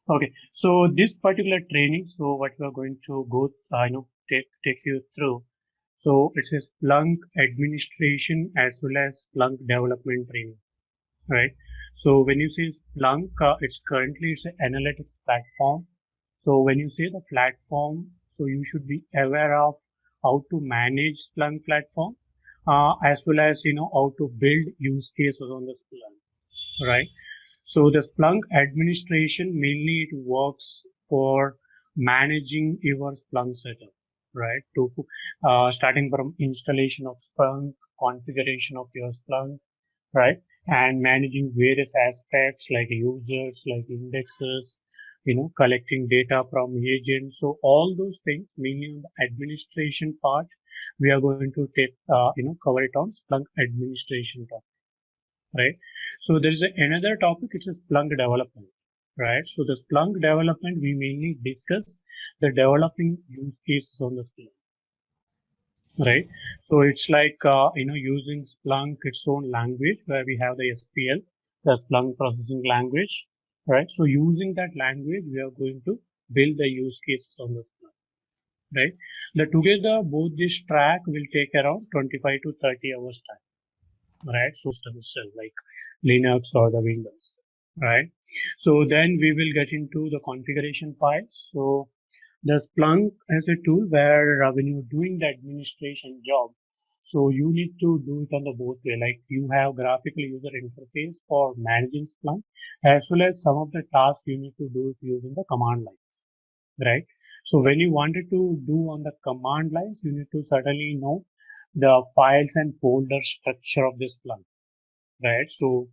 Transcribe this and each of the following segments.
Okay, so this particular training, so what we are going to go, take you through. So it is Splunk administration as well as Splunk development training, right? So when you say Splunk, it's an analytics platform. So when you say the platform, so you should be aware of how to manage Splunk platform, as well as how to build use cases on the Splunk, right? So the Splunk administration mainly it works for managing your Splunk setup, right? To starting from installation of Splunk, configuration of your Splunk, right? And managing various aspects like users, like indexes, collecting data from agents. So all those things, mainly on the administration part, we are going to cover it on Splunk administration topic, right? So there is another topic, which is Splunk development, right? So the Splunk development, we mainly discuss the developing use cases on the Splunk, right? So it's like, using Splunk its own language where we have the SPL, the Splunk processing language, right? So using that language, we are going to build the use cases on the Splunk, right? The together, both this track will take around 25 to 30 hours time, right? So system itself, like Linux or the Windows, right? So then we will get into the configuration files. So the Splunk as a tool where when you're doing the administration job, so you need to do it on the both way. Like you have graphical user interface for managing Splunk, as well as some of the tasks you need to do it using the command lines, right? So when you wanted to do on the command lines, you need to certainly know the files and folder structure of this Splunk, right? So,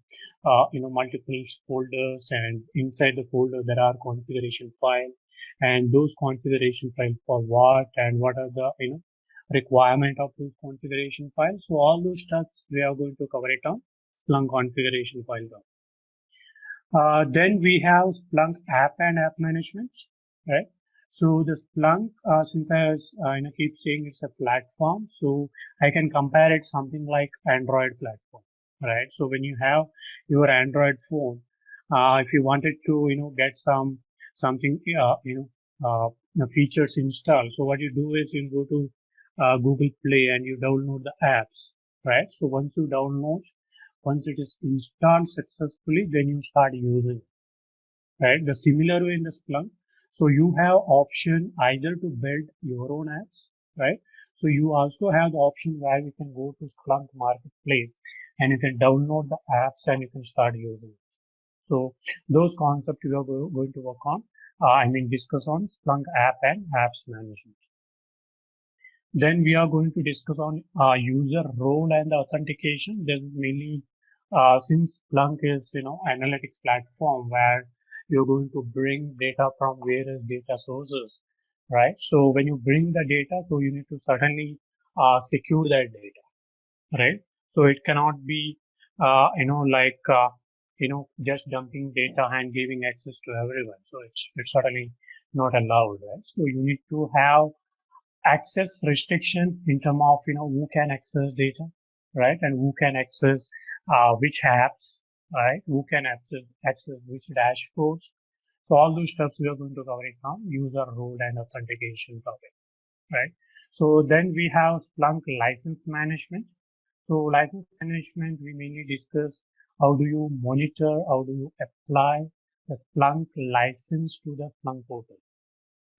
multiple folders, and inside the folder there are configuration files, and those configuration files for what, and what are the requirement of those configuration files. So all those stuff we are going to cover it on Splunk configuration file. Then we have Splunk app and app management, right? So the Splunk, since I was, keep saying it's a platform, so I can compare it something like Android platform, right? So when you have your Android phone, if you wanted to, get something, features installed, so what you do is you go to Google Play and you download the apps, right? So once it is installed successfully, then you start using it, right? The similar way in the Splunk. So you have option either to build your own apps, right? So you also have the option where you can go to Splunk Marketplace and you can download the apps and you can start using it. So those concepts we are going to work on. Discuss on Splunk app and apps management. Then we are going to discuss on user role and authentication. This is mainly since Splunk is analytics platform where you're going to bring data from various data sources, right? So when you bring the data, so you need to certainly secure that data, right? So it cannot be just dumping data and giving access to everyone. So it's certainly not allowed, right? So you need to have access restriction in terms of who can access data, right? And who can access which apps, right? Who can access which dashboards. So all those steps we are going to cover it now, user role and authentication topic, right? So then we have Splunk license management. So license management, we mainly discuss how do you monitor, how do you apply the Splunk license to the Splunk portal,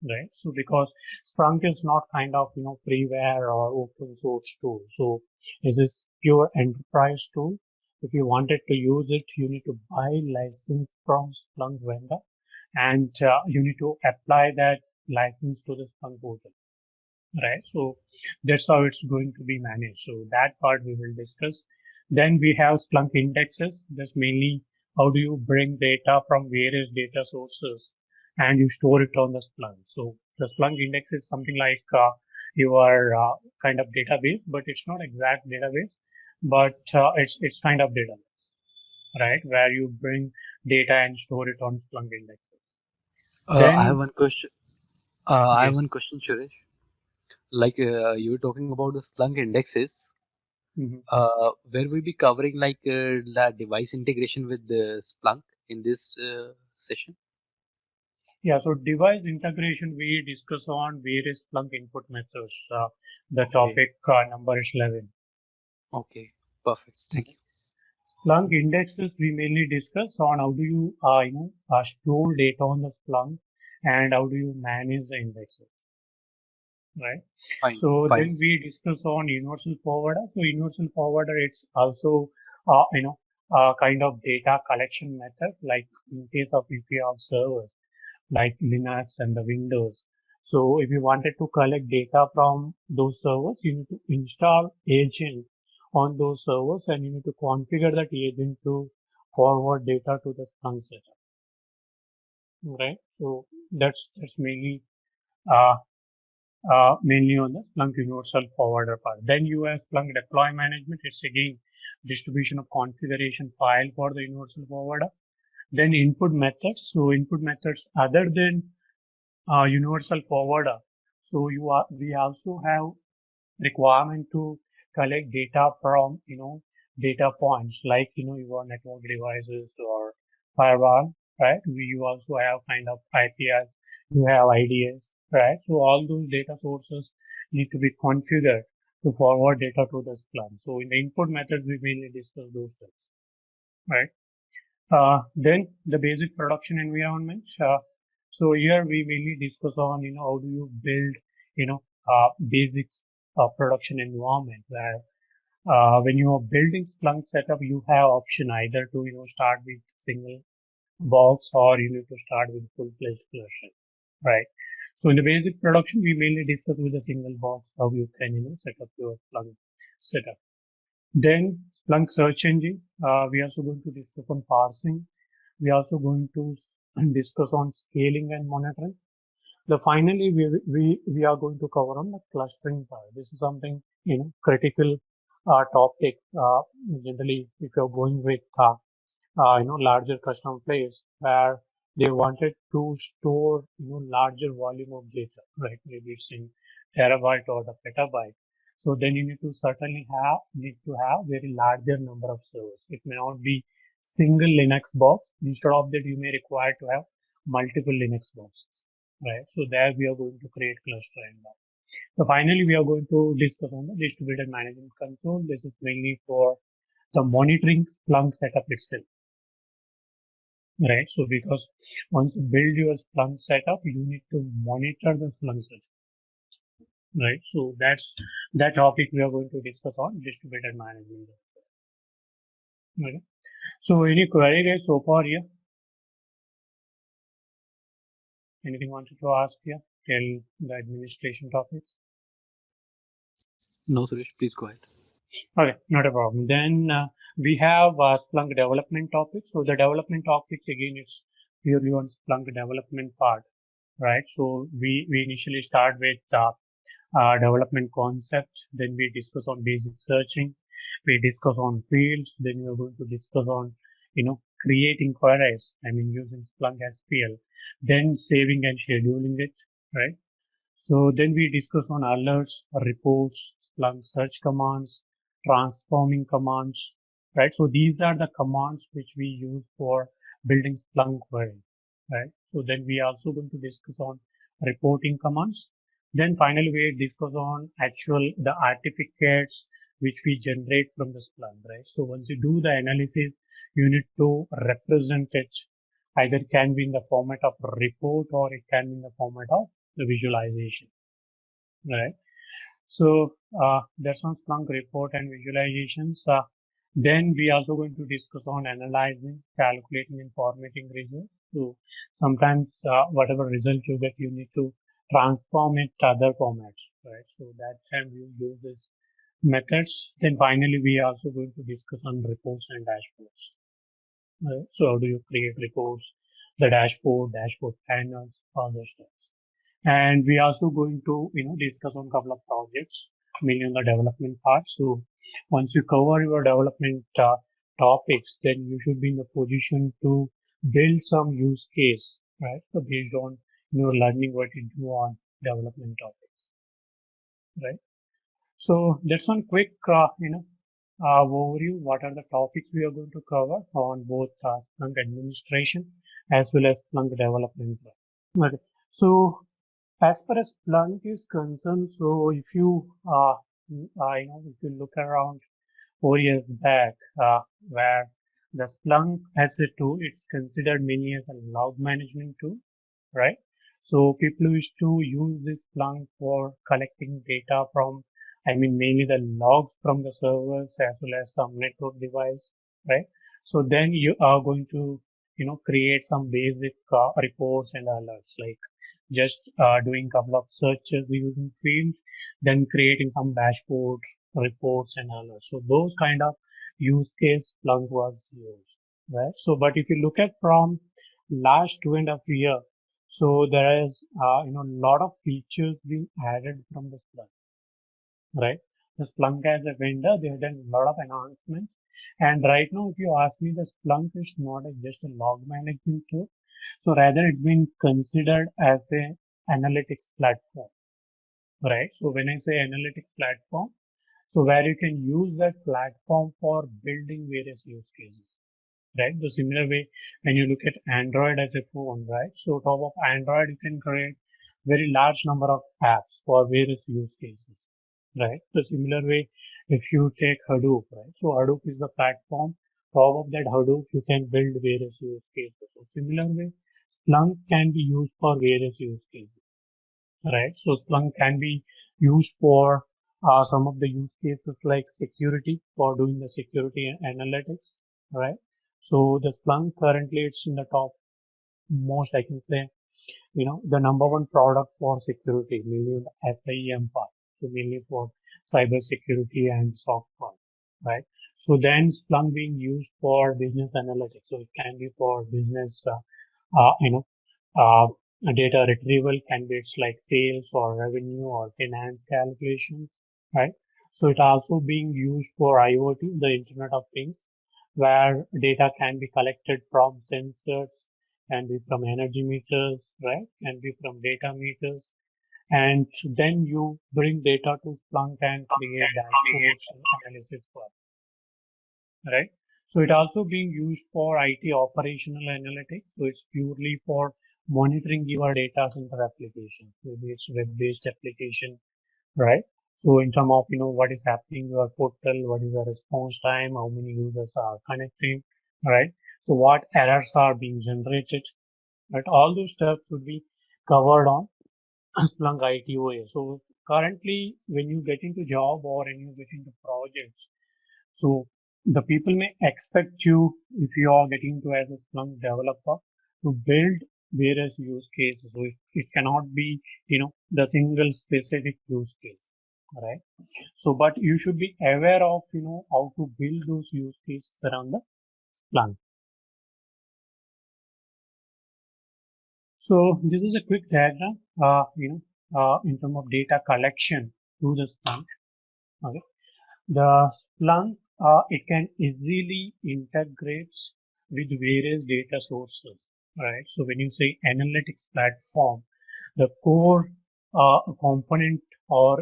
right? So because Splunk is not kind of, freeware or open source tool. So it is pure enterprise tool. If you wanted to use it, you need to buy license from Splunk vendor, and you need to apply that license to the Splunk portal, right? So that's how it's going to be managed. So that part we will discuss. Then we have Splunk indexes. That's mainly how do you bring data from various data sources and you store it on the Splunk. So the Splunk index is something like your kind of database, but it's not exact database, but it's kind of database, right? Where you bring data and store it on Splunk indexes. I have Then one question. I have yes. one question, Suresh. Like you were talking about the Splunk indexes. Mhm. Where we be covering like the device integration with the Splunk in this session? Yeah, so device integration, we discuss on various Splunk input methods. The Okay. topic number is 11. Okay. Perfect. Thank you. Splunk indexes, we mainly discuss on how do you, store data on the Splunk and how do you manage the indexes, right? Fine. So Fine. then we discuss on universal forwarder. So universal forwarder, it's also, kind of data collection method, like in case of if you have servers like Linux and the Windows. So if you wanted to collect data from those servers, you need to install agent on those servers and you need to configure that agent to forward data to the Splunk setup, right? So that's uh, mainly on the Splunk Universal Forwarder part. Then you have Splunk Deploy Management. It's again distribution of configuration file for the Universal Forwarder. Then input methods. So input methods other than universal forwarder. So we also have requirement to collect data from, data points like, your network devices or firewall, right? You also have kind of IPS, you have IDS, right? So all those data sources need to be configured to forward data to the Splunk. So in the input methods, we mainly discuss those things, right? Then the basic production environment. So here we mainly discuss on, how do you build, basic production environment where when you are building Splunk setup, you have option either to, start with single box or you need to start with full-fledged cluster, right? So in the basic production, we mainly discuss with a single box how you can, set up your Splunk setup. Then Splunk search engine. We are also going to discuss on parsing. We are also going to discuss on scaling and monitoring. The finally we are going to cover on the clustering part. This is something critical topic. Generally, if you're going with larger custom players where they wanted to store larger volume of data, right? Maybe it's in terabyte or the petabyte. So then you need to have very larger number of servers. It may not be single Linux box. Instead of that, you may require to have multiple Linux boxes, right? So there we are going to create cluster environment. So finally, we are going to discuss on the distributed management control. This is mainly for the monitoring Splunk setup itself, right? So because once you build your Splunk setup, you need to monitor the Splunk setup, right? So that's that topic we are going to discuss on distributed management. Okay. So any query guys so far here? Anything wanted to ask here? Till the administration topics. No, Suresh, please go ahead. Okay, not a problem. Then we have Splunk development topics. So the development topics again, it's purely on Splunk development part, right? So we initially start with development concept. Then we discuss on basic searching. We discuss on fields. Then we are going to discuss on, creating queries. I mean, using Splunk SPL. Then saving and scheduling it, right? So then we discuss on alerts, reports, Splunk search commands, transforming commands, right? So these are the commands which we use for building Splunk query, right? So then we are also going to discuss on reporting commands. Then finally we discuss on the artifacts which we generate from the Splunk, right? So once you do the analysis, you need to represent it. Either it can be in the format of a report or it can be in the format of the visualization, right? So that's on Splunk report and visualizations. Then we also going to discuss on analyzing, calculating, and formatting results. So sometimes whatever result you get, you need to transform it to other formats, right? So that time you use these methods. Then finally, we are also going to discuss on reports and dashboards. Right? So how do you create reports, the dashboard panels, all those stuff. And we also going to, discuss on a couple of projects, mainly on the development part. So once you cover your development topics, then you should be in the position to build some use case, right? So based on your learning what you do on development topics, right? So that's one quick, overview. What are the topics we are going to cover on both Splunk administration as well as Splunk development. Okay. So as far as Splunk is concerned, so if you if you look around 4 years back, where the Splunk as a tool, it's considered mainly as a log management tool, right? So people used to use this Splunk for collecting data from, I mean, mainly the logs from the servers as well as some network device, right? So then you are going to, create some basic reports and alerts, like just doing couple of searches using fields, then creating some dashboard reports and alerts. So those kind of use case Splunk was used, right? So, but if you look at from last 2.5 years, so there is, lot of features being added from the Splunk, right? The Splunk as a vendor, they have done a lot of enhancements. And right now, if you ask me, the Splunk is not just a log management tool. So rather it's been considered as a analytics platform, right? So when I say analytics platform, so where you can use that platform for building various use cases, right? The similar way when you look at Android as a phone, right? So top of Android, you can create very large number of apps for various use cases, right? The similar way, if you take Hadoop, right? So Hadoop is the platform. Top of that Hadoop, you can build various use cases. So similar way, Splunk can be used for various use cases, right? So Splunk can be used for some of the use cases like security, for doing the security analytics, right? So the Splunk currently it's in the top most, I can say, the number one product for security, mainly the SIEM part, so mainly for cyber security and SOC part, right? So then Splunk being used for business analytics, so it can be for business, uh, you know, uh, data retrieval can be it's like sales or revenue or finance calculations, right? So it also being used for IoT, the Internet of Things, where data can be collected from sensors, can be from energy meters, right? Can be from data meters. And then you bring data to Splunk and create dashboards and analysis for, right? So it also being used for IT operational analytics. So it's purely for monitoring your data center application. Maybe it's web-based application, right? So in terms of, what is happening in your portal, what is the response time, how many users are connecting, right? So what errors are being generated, right? All those steps would be covered on Splunk ITOA. So currently, when you get into job or when you get into projects, so the people may expect you, if you are getting to as a Splunk developer, to build various use cases. So it cannot be, the single specific use case, right? So, but you should be aware of, how to build those use cases around the Splunk. So this is a quick diagram, in terms of data collection through the Splunk. Okay. The Splunk, it can easily integrate with various data sources, right? So when you say analytics platform, the core component or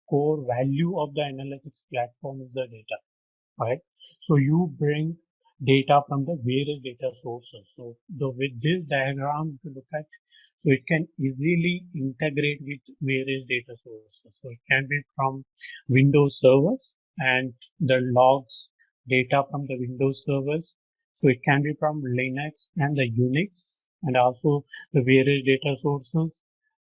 core value of the analytics platform is the data, right? So you bring data from the various data sources. So with this diagram, if you look at, so it can easily integrate with various data sources. So it can be from Windows servers and the logs data from the Windows servers. So it can be from Linux and the Unix and also the various data sources.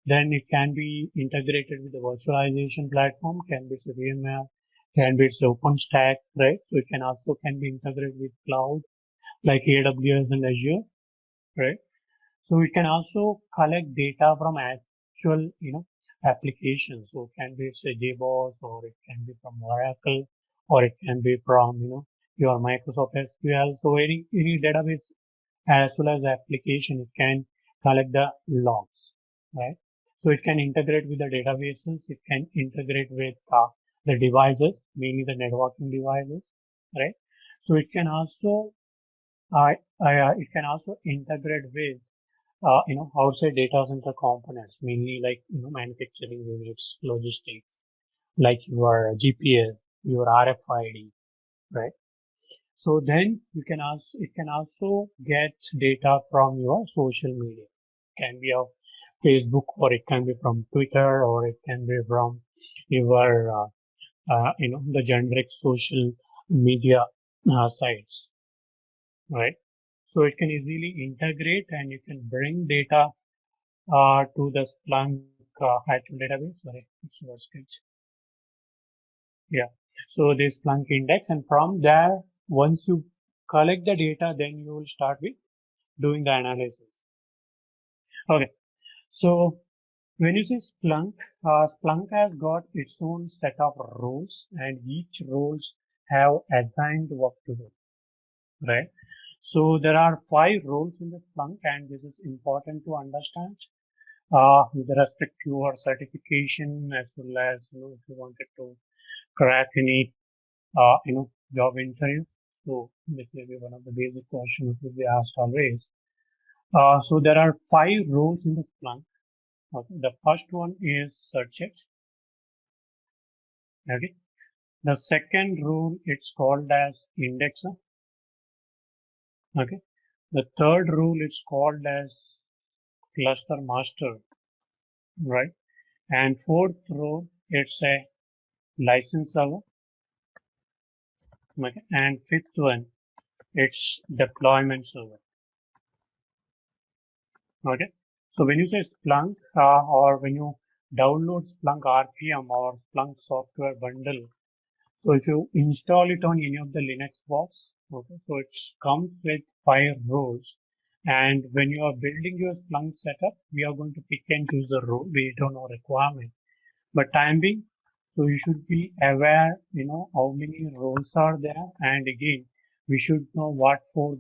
Then it can be integrated with the virtualization platform, can be VMware, can be it's OpenStack, right? So it can also can be integrated with cloud like AWS and Azure, right? So it can also collect data from actual, applications. So it can be it's a JBoss or it can be from Oracle or it can be from, your Microsoft SQL. So any database as well as application, it can collect the logs, right? So it can integrate with the databases. It can integrate with the devices, mainly the networking devices, right? So it can also integrate with outside data center components, mainly like manufacturing units, logistics, like your GPS, your RFID, right? So then it can also get data from your social media. Can be of Facebook, or it can be from Twitter, or it can be from your the generic social media sites, right? So it can easily integrate and you can bring data to the Splunk actual database. Sorry, it's your sketch. Yeah. So this Splunk index, and from there, once you collect the data, then you will start with doing the analysis. Okay. So when you say Splunk, Splunk has got its own set of roles, and each roles have assigned work to do, right? So there are 5 roles in the Splunk, and this is important to understand with respect to your certification, as well as if you wanted to crack any job interview. So this will be one of the basic questions will be asked always. So there are 5 roles in the Splunk. Okay. The first one is search it. Okay. The second role, it's called as indexer. Okay. The third role, it's called as cluster master, right? And fourth role, it's a license server. Okay. And fifth one, it's deployment server. Okay. So when you say Splunk or when you download Splunk RPM or Splunk software bundle, so if you install it on any of the Linux box, okay, so it comes with 5 roles. And when you are building your Splunk setup, we are going to pick and choose the role based on our requirement. But time being, so you should be aware, how many roles are there. And again, we should know what for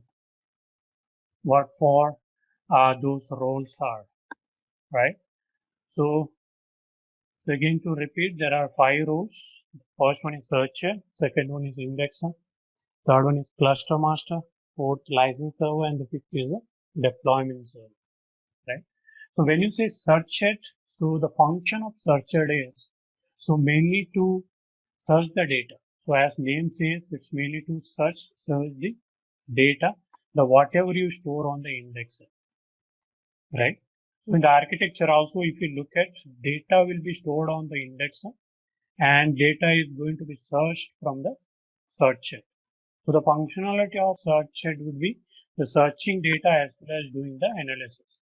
those roles are, right? So again, to repeat, there are 5 roles. The first one is searcher, second one is indexer, third one is cluster master, fourth license server, and the fifth is the deployment server, right? So when you say search it, so the function of searcher is so mainly to search the data. So as name says, it's mainly to search the data, the whatever you store on the indexer, right? So in the architecture also, if you look at data will be stored on the indexer and data is going to be searched from the searcher. So the functionality of searcher would be the searching data as well as doing the analysis,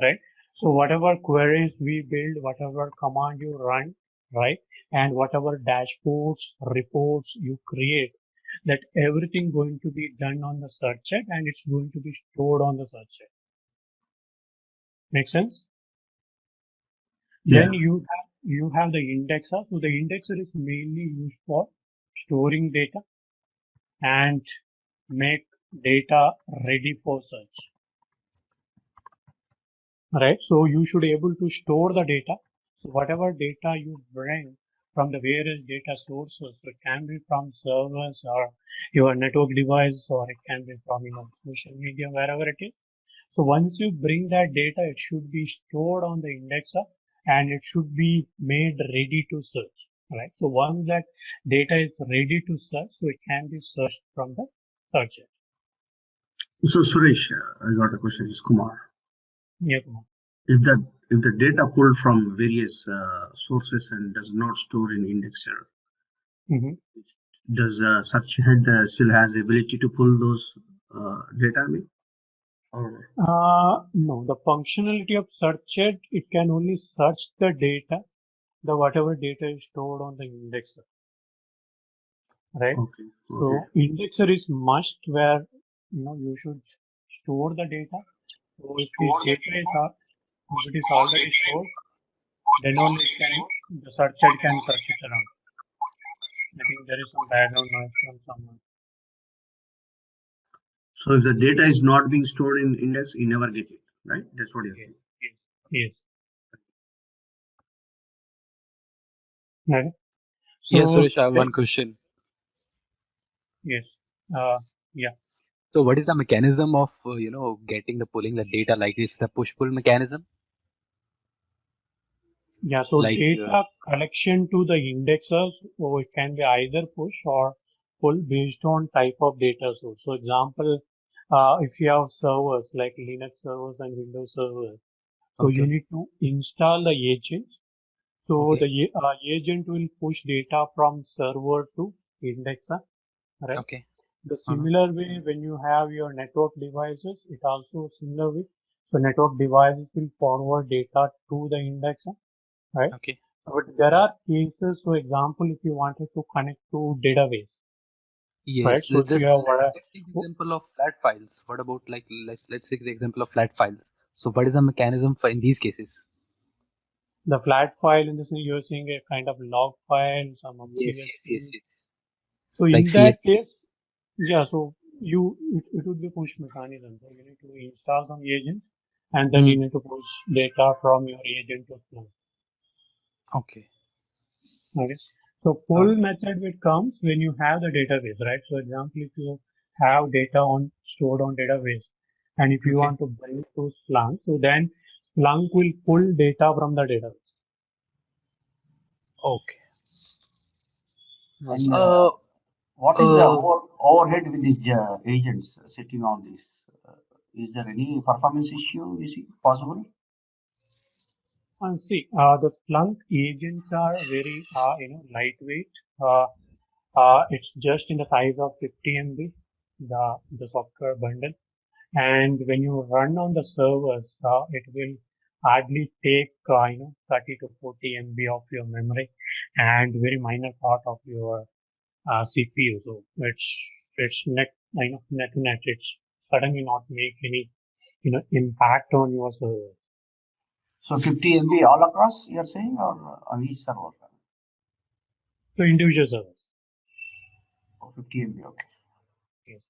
right? So whatever queries we build, whatever command you run, right? And whatever dashboards, reports you create, that everything going to be done on the searcher and it's going to be stored on the searcher. Make sense? Yeah. Then you have the indexer. So the indexer is mainly used for storing data and make data ready for search, right? So you should able to store the data. So whatever data you bring from the various data sources, so it can be from servers or your network device, or it can be from social media, wherever it is. So once you bring that data, it should be stored on the indexer and it should be made ready to search, right? So once that data is ready to search, so it can be searched from the searcher. So Suresh, I got a question. It's Kumar. Yeah. If the data pulled from various sources and does not store in indexer, does search head still has the ability to pull those data? Or No, the functionality of search it can only search the data, the whatever data is stored on the indexer, right? okay. So indexer is must where you should store the data. So if this data is if it is already stored, then only the searcher can search it around. I think there is some background noise from someone. So if the data is not being stored in index, you never get it, right? That's what you're saying. Yes. Right. So, Yes, Suresh, I have one question. Yes. Yeah. So what is the mechanism of getting the pulling the data? Like is the push pull mechanism? Yeah. So Like data collection to the indexers, so it can be either push or pull based on type of data source. So example, if you have servers like Linux servers and Windows servers, so you Okay. need to install the agent. So Okay. the agent will push data from server to indexer, right? Okay. The Uh-huh. similar way when you have your network devices, it also similar way. So network devices will forward data to the indexer, right? Okay. But there are cases, for example, if you wanted to connect to database, right? Yes. So if you Just have let's take the example of flat files. What about like let's take the example of flat files. So what is the mechanism for in these cases? the flat file in this, you're seeing a kind of log file, some Yes. serial Yes. Yes. thing. Yes. So Like in that CSV. case, yeah, so it would be push mechanism. So you need to install some agent and then you Hmm. need to push data from your agent to Splunk. Okay. Okay. So pull method it comes when you have the database, right? So example, if you have data on stored on database and if you Okay. want to bring it to Splunk, so then Splunk will pull data from the database. Okay. And Uh. what is the Uh. overhead with these agents sitting on this? Is there any performance issue you see possible? And see, the Splunk agents are very, lightweight. It's just in the size of 50 MB, the software bundle. And when you run on the servers, it will hardly take, 30 to 40 MB of your memory and very minor part of your CPU. So it's net to net. It's suddenly not make any, impact on your server. So 50 MB all across, you're saying, or on each server? So individual servers. Oh, 50 MB, okay. Yes.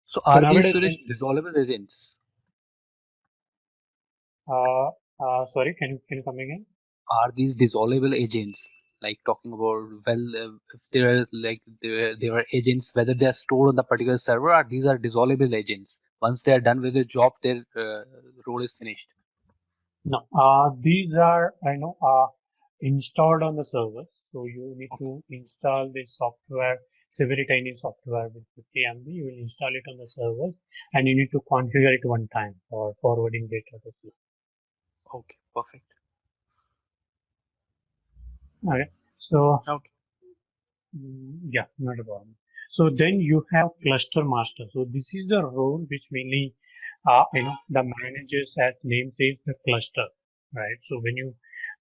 So So are these nowadays, storage dissolvable agents? uh, sorry, can you come again? Are these dissolvable agents? Like talking about if there is like there are agents, whether they are stored on the particular server or these are dissolvable agents. Once they are done with the job, their role is finished. No, these are, installed on the servers. So you need Okay. to install this software. It's a very tiny software with 50 MB. You will install it on the servers and you need to configure it one time for forwarding data to you. Okay. Perfect. Okay. So, Okay. yeah, not a problem. So then you have cluster master. So this is the role which mainly, the managers as name says the cluster, right? So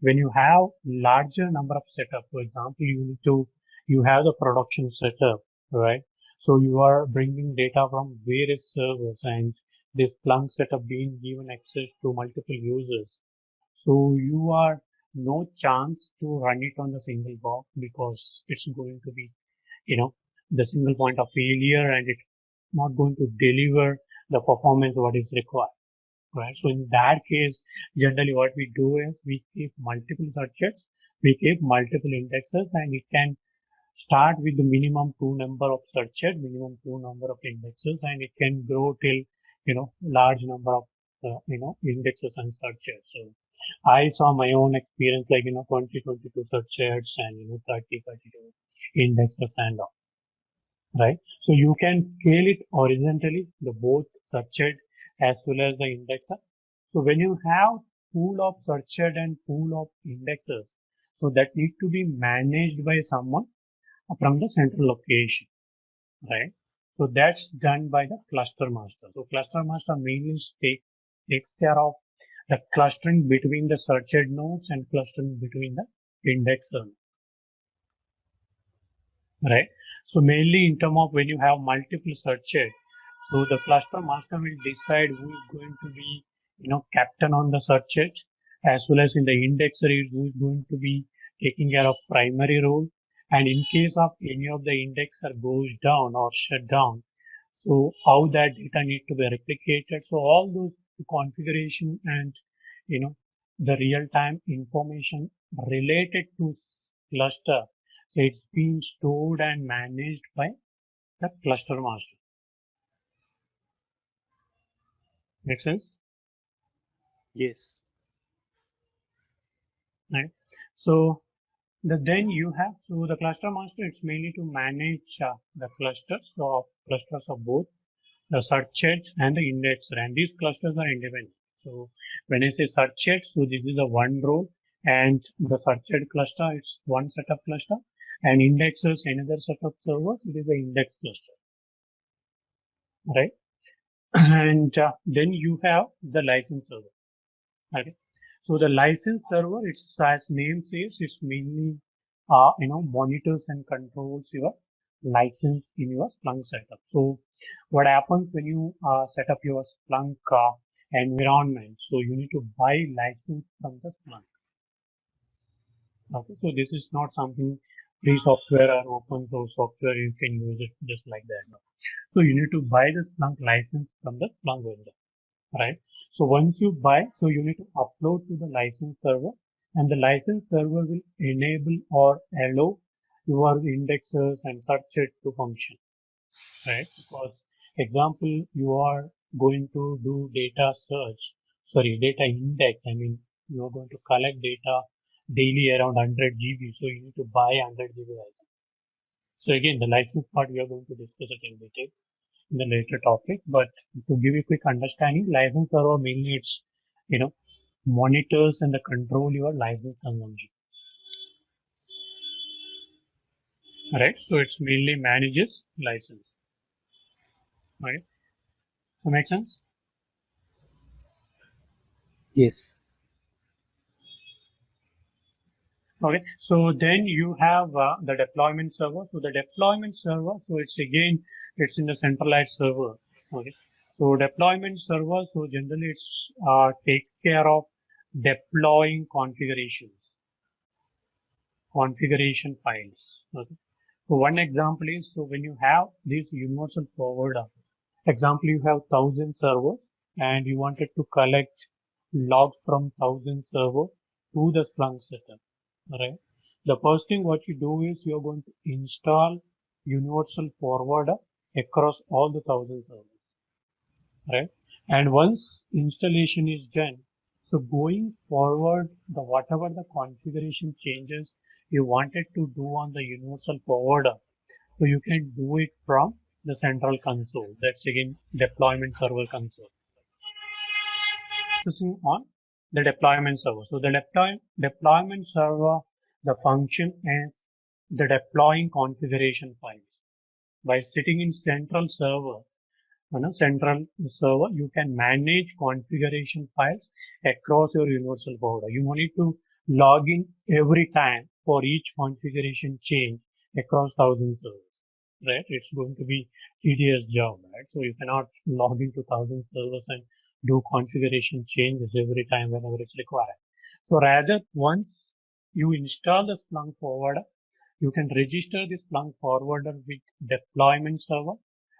when you have larger number of setup, for example, you have the production setup, right? So you are bringing data from various servers and this Splunk setup being given access to multiple users. So you are no chance to run it on the single box because it's going to be, you know, the single point of failure and it's not going to deliver the performance what is required, right? So in that case, generally what we do is we keep multiple searches, we keep multiple indexes, and it can start with the minimum two number of searches, minimum two number of indexes, and it can grow till, large number of, indexes and searches. So I saw my own experience like, 20, 22 searches and, 30, 32 indexes and all, right? So you can scale it horizontally, the both searched as well as the indexer. So when you have pool of searched and pool of indexes, so that need to be managed by someone from the central location, right? So that's done by the cluster master. So cluster master mainly takes care of the clustering between the searched nodes and clustering between the indexer, right? So mainly in terms of when you have multiple searches, so the cluster master will decide who is going to be, captain on the searches, as well as in the indexer is who is going to be taking care of primary role. And in case of any of the indexer goes down or shut down, so how that data need to be replicated. So all those configuration and, you know, the real time information related to cluster. So it's being stored and managed by the cluster master. Make sense? Yes. Right. So then you have, the cluster master, it's mainly to manage the clusters of both the searched and the indexed, and these clusters are independent. So when I say searched, so this is a one row, and the searched cluster, it's one setup cluster, and indexes another set of servers, it is the index cluster, right? And then you have the license server. Okay. So the license server, it's as name says, it's mainly monitors and controls your license in your Splunk setup. So what happens when you set up your Splunk environment? So you need to buy license from the Splunk. Okay. So this is not something free software or open source software. You can use it just like that. No. So you need to buy the Splunk license from the Splunk vendor, right? So once you buy, so you need to upload to the license server, and the license server will enable or allow your indexers and search it to function, right? Because example, you are going to do data search, sorry, data index. I mean, you are going to collect data daily around 100 GB, so you need to buy 100 GB license. So again, the license part we are going to discuss it in detail in the later topic, but to give you a quick understanding, license server mainly it's, monitors and the control your license consumption, right? So it's mainly manages license, right? So make sense? Yes. Okay. So then you have the deployment server. So the deployment server, so it's again, it's in the centralized server. Okay. So deployment server, so generally it's takes care of deploying configuration files. Okay. So one example is, so when you have this universal forwarder, example, you have 1,000 servers and you wanted to collect logs from 1,000 server to the Splunk setup, right? The first thing what you do is you're going to install universal forwarder across all the 1,000 servers, right? And once installation is done, so going forward, the whatever the configuration changes you wanted to do on the universal forwarder, so you can do it from the central console. That's again deployment server console. Focusing on the deployment server. So the deployment server, the function is the deploying configuration files. By sitting in central server, you can manage configuration files across your universal forwarder. You don't need to log in every time for each configuration change across 1,000 servers, right? It's going to be tedious job, right? So you cannot log into 1,000 servers and do configuration changes every time whenever it's required. So rather, once you install the Splunk forwarder, you can register this Splunk forwarder with deployment server,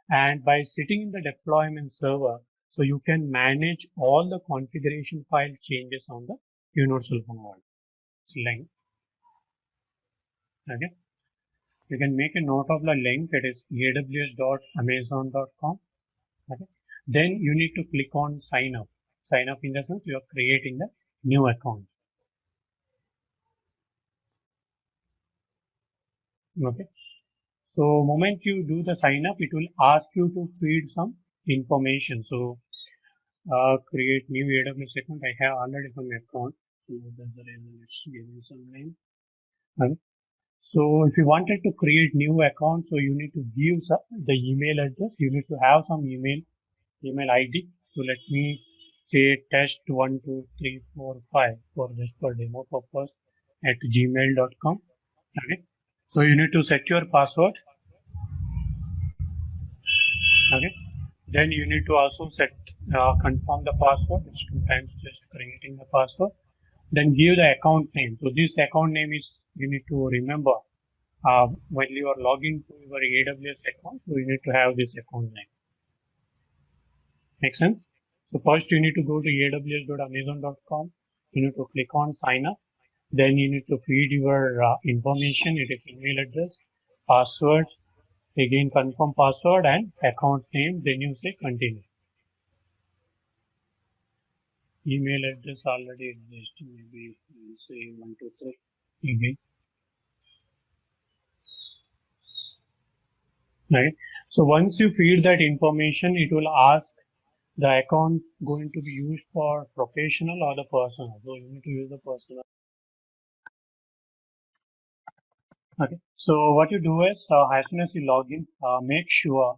and by sitting in the deployment server, so you can manage all the configuration file changes on the universal forwarder link. Okay. You can make a note of the link. It is aws.amazon.com. Okay. Then you need to click on sign up. Sign up in the sense you are creating the new account. Okay. So moment you do the sign up, it will ask you to feed some information. So create new AWS account. I have already some account. So that's the reason it's giving some name. Okay. So if you wanted to create new account, so you need to give the email address. You need to have some email ID. So let me say test12345 for just for demo purpose at gmail.com. Okay. So you need to set your password. Okay. Then you need to also confirm the password. It's sometimes just creating the password. Then give the account name. So this account name is, you need to remember when you are logging to your AWS account, so you need to have this account name. Make sense? So first you need to go to aws.amazon.com. You need to click on sign up. Then you need to feed your information. It is email address, password, again confirm password and account name. Then you say continue. Email address already exists. Maybe you say 123. Again. right? So once you feed that information, it will ask the account going to be used for professional or the personal. So you need to use the personal. Okay. So what you do is, as soon as you log in, make sure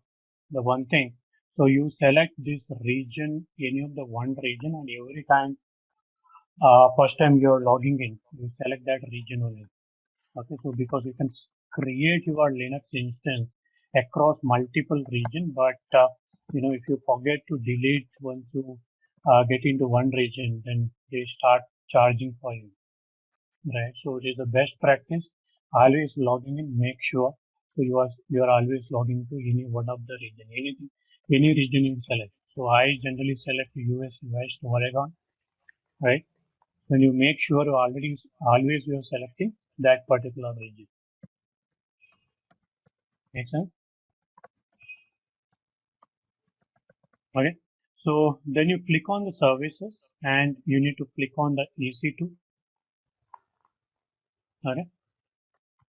the one thing. So you select this region, any of the one region, and every time, first time you're logging in, you select that region only. Okay. So because you can create your Linux instance across multiple region, but if you forget to delete once you get into one region, then they start charging for you. Right. So it is the best practice. Always logging in, make sure so you are always logging to any one of the region, any region you select. So I generally select US West Oregon, right? When you make sure you always you are selecting that particular region. Make sense? Okay. So then you click on the services and you need to click on the EC2. Okay.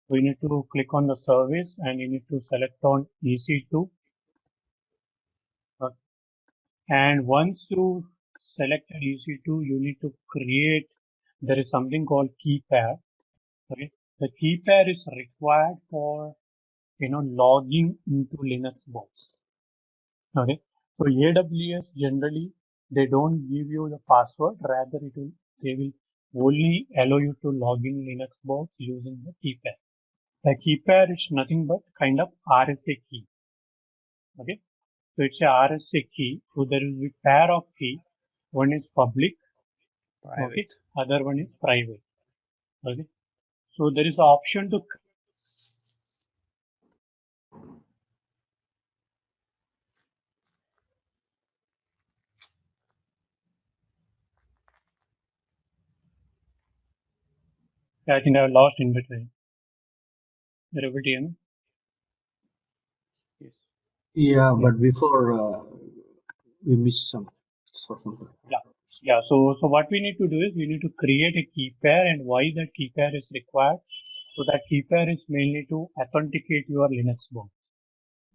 So you need to click on the service and you need to select on EC2. Okay. And once you selected EC2, you need to create, there is something called key pair. Okay. The key pair is required for, logging into Linux box. Okay. So AWS generally, they don't give you the password, rather they will only allow you to log in Linux box using the key pair. The key pair is nothing but kind of RSA key. Okay. So it's a RSA key. So there will be pair of key. One is public. Private. Okay. Other one is private. Okay. So there is an option to I think I lost in between. You're able to hear me? Yes. Yeah, Yeah. but before we missed some sort of. Yeah. Yeah. So what we need to do is we need to create a key pair, and why that key pair is required. So that key pair is mainly to authenticate your Linux box.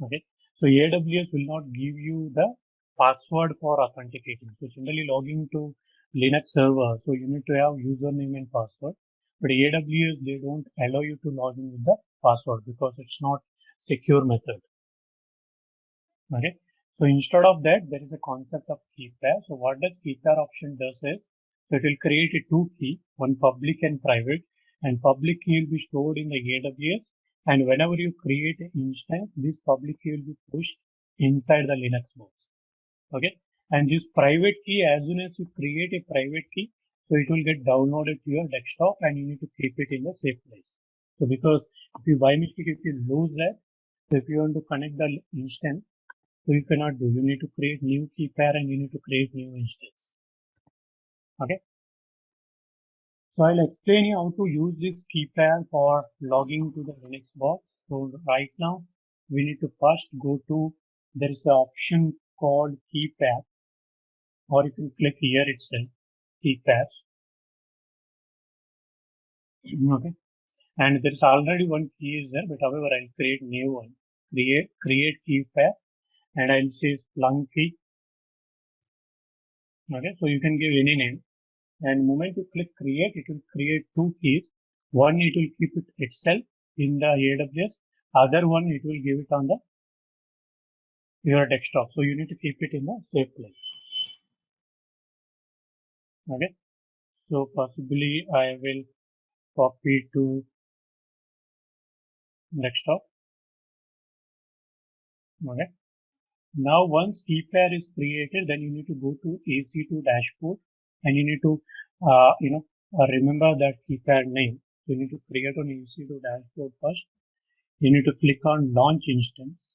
Okay. So AWS will not give you the password for authenticating. So generally logging to Linux server, so you need to have username and password. But AWS, they don't allow you to log in with the password because it's not secure method. Okay. So instead of that, there is a concept of key pair. So what does key pair option does is, so it will create a two key, one public and private, and public key will be stored in the AWS. And whenever you create an instance, this public key will be pushed inside the Linux box. Okay. And this private key, as soon as you create a private key, so it will get downloaded to your desktop and you need to keep it in the safe place. So because if you by mistake, if you lose that, so if you want to connect the instance, so you cannot do. You need to create new key pair and you need to create new instance. Okay. So I'll explain you how to use this key pair for logging to the Linux box. So right now we need to first go to, there is an option called key pair, or you can click here itself, key pairs. Okay. And there is already one key is there, but however I'll create new one. Create key pair and I'll say Splunk key. Okay. So you can give any name. And moment you click create, it will create two keys. One, it will keep it itself in the AWS. Other one, it will give it on the your desktop. So you need to keep it in the safe place. Okay. So possibly I will copy to desktop. Okay. Now once key pair is created, then you need to go to EC2 dashboard and you need to, remember that key pair name. So you need to create on EC2 dashboard first. You need to click on launch instance.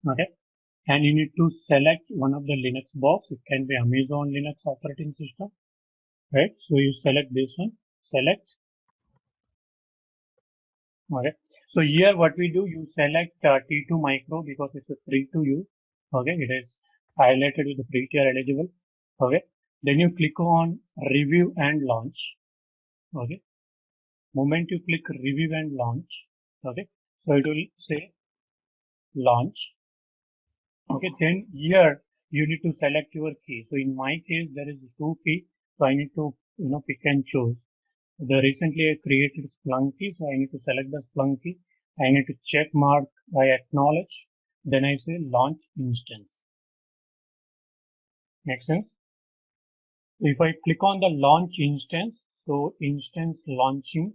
Okay. And you need to select one of the Linux box. It can be Amazon Linux operating system, right? So you select this one, select. Okay. So here what we do, you select T2 micro because it's a free to use. Okay. It is highlighted with the free tier eligible. Okay. Then you click on review and launch. Okay. Moment you click review and launch, okay, so it will say launch. Okay, then here you need to select your key. So in my case, there is two key, so I need to pick and choose. The recently I created Splunk key, so I need to select the Splunk key. I need to check mark, I acknowledge, then I say launch instance. Make sense? If I click on the launch instance, so instance launching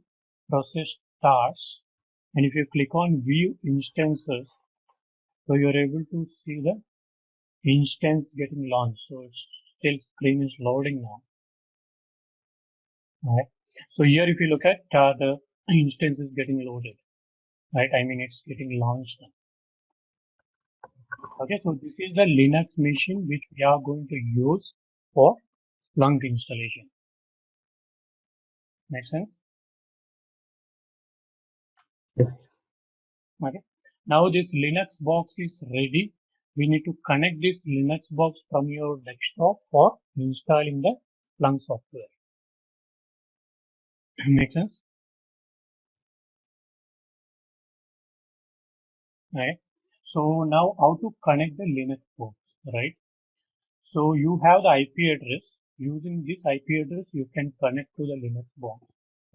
process starts. And if you click on view instances, so you're able to see the instance getting launched. So it's still screen is loading now. Right. So here if you look at the instance is getting loaded. Right. I mean it's getting launched now. Okay. So this is the Linux machine which we are going to use for Splunk installation. Make sense? Yeah. Okay. Now this Linux box is ready. We need to connect this Linux box from your desktop for installing the Splunk software. Make sense? Right. So now how to connect the Linux box, right? So you have the IP address. Using this IP address, you can connect to the Linux box.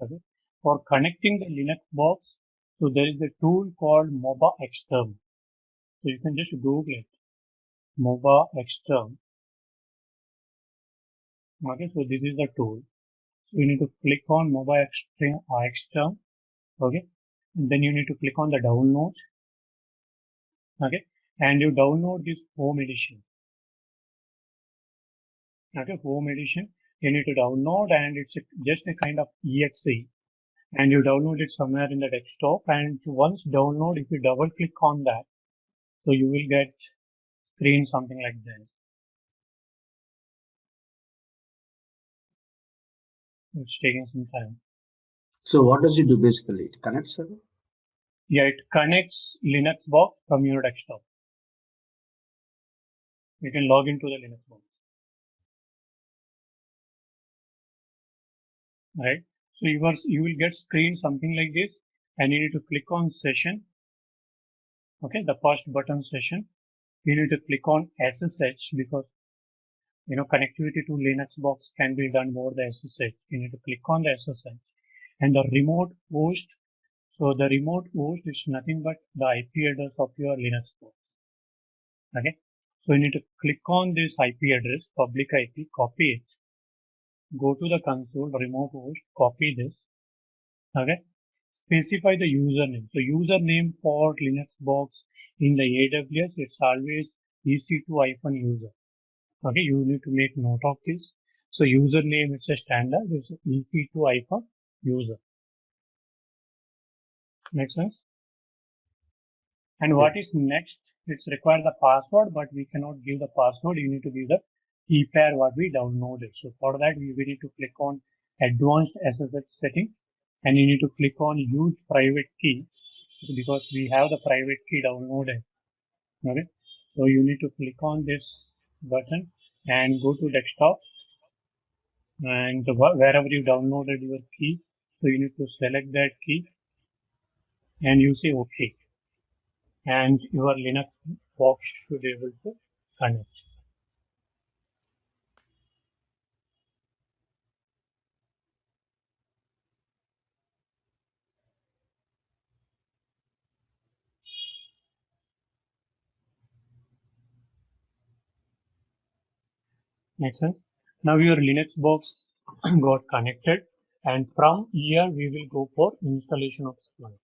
Okay. For connecting the Linux box, so there is a tool called MOBA Xterm. So you can just Google it, MOBA Xterm. Okay. So this is the tool. So you need to click on MOBA Xterm. Okay. And then you need to click on the download. Okay. And you download this home edition. Okay. Home edition. You need to download and it's just a kind of exe. And you download it somewhere in the desktop, and once download, if you double click on that, so you will get screen something like this. It's taking some time. So what does it do basically? It connects server? Yeah, it connects Linux box from your desktop. You can log into the Linux box. Right? So you will get screen something like this, and you need to click on session. Okay, the first button session. You need to click on SSH because connectivity to Linux box can be done over the SSH. You need to click on the SSH and the remote host. So the remote host is nothing but the IP address of your Linux box. Okay. So you need to click on this IP address, public IP, copy it, go to the console, remote host, copy this. Okay. Specify the username. So username for Linux box in the AWS, it's always EC2-user. Okay. You need to make note of this. So username, it's a standard, it's EC2-user. Make sense? And what is next? It's require the password, but we cannot give the password. You need to give the key pair what we downloaded. So for that, we need to click on advanced SSH setting, and you need to click on use private key because we have the private key downloaded. Okay. So you need to click on this button and go to desktop and wherever you downloaded your key. So you need to select that key and you say OK. And your Linux box should be able to connect. Makes sense? Now your Linux box got connected, and from here we will go for installation of Splunk.